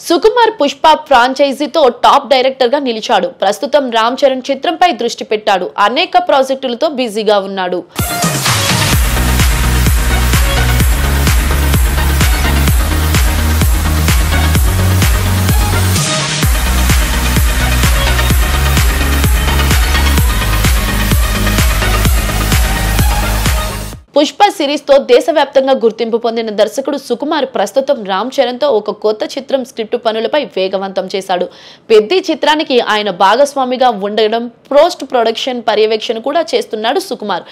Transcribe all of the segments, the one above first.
Sukumar Pushpa ఫ్రాంచైజీతో top director గా నిలిచాడు. ప్రస్తుతం రామ్ చరణ్ చిత్రంపై దృష్టి పెట్టాడు. అనేక ప్రాజెక్టులతో బిజీగా ఉన్నాడు. పుష్ప సిరీస్ తో దేశవ్యాప్తంగా గుర్తింపు పొందిన దర్శకుడు సుకుమార్ ప్రస్తుతం రామ్ చరణ్ తో ఒక కొత్త చిత్రం స్క్రిప్ట్ పనులపై వేగవంతం చేశాడు. పెద్ద చిత్రానికి ఆయన భాగస్వామిగా ఉండడం, పోస్ట్ ప్రొడక్షన్ పర్యవేక్షణ కూడా చేస్తున్నాడు సుకుమార్.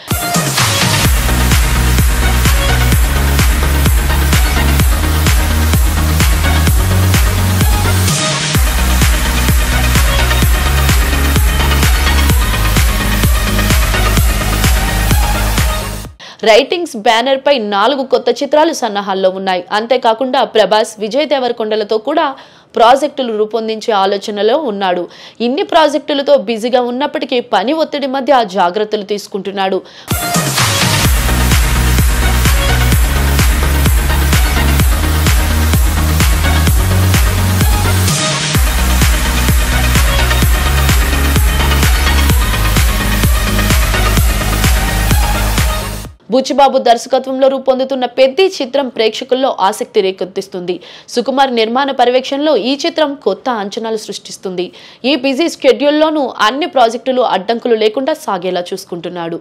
రైటింగ్స్ బ్యానర్ పై 4 కొత్త చిత్రాలు సన్నాహాల్లో ఉన్నాయి. అంతేకాకుండా ప్రభాస్, విజయ్ దేవరకొండలతో కూడా ప్రాజెక్టులు రూపొందించే ఆలోచనలో ఉన్నాడు. ఇన్ని ప్రాజెక్టులతో బిజీగా ఉన్నప్పటికీ పని ఒత్తిడి మధ్య జాగ్రత్తలు తీసుకుంటున్నాడు. బుచ్చిబాబు దర్శకత్వంలో రూపొందుతున్న పెద్ద చిత్రం ప్రేక్షకుల్లో ఆసక్తి రేకెత్తిస్తుంది. సుకుమార్ నిర్మాణ పర్యవేక్షణలో ఈ చిత్రం కొత్త అంచనాలు సృష్టిస్తుంది. ఈ బిజీ స్కెడ్యూల్లోనూ అన్ని ప్రాజెక్టులు అడ్డంకులు లేకుండా సాగేలా చూసుకుంటున్నాడు.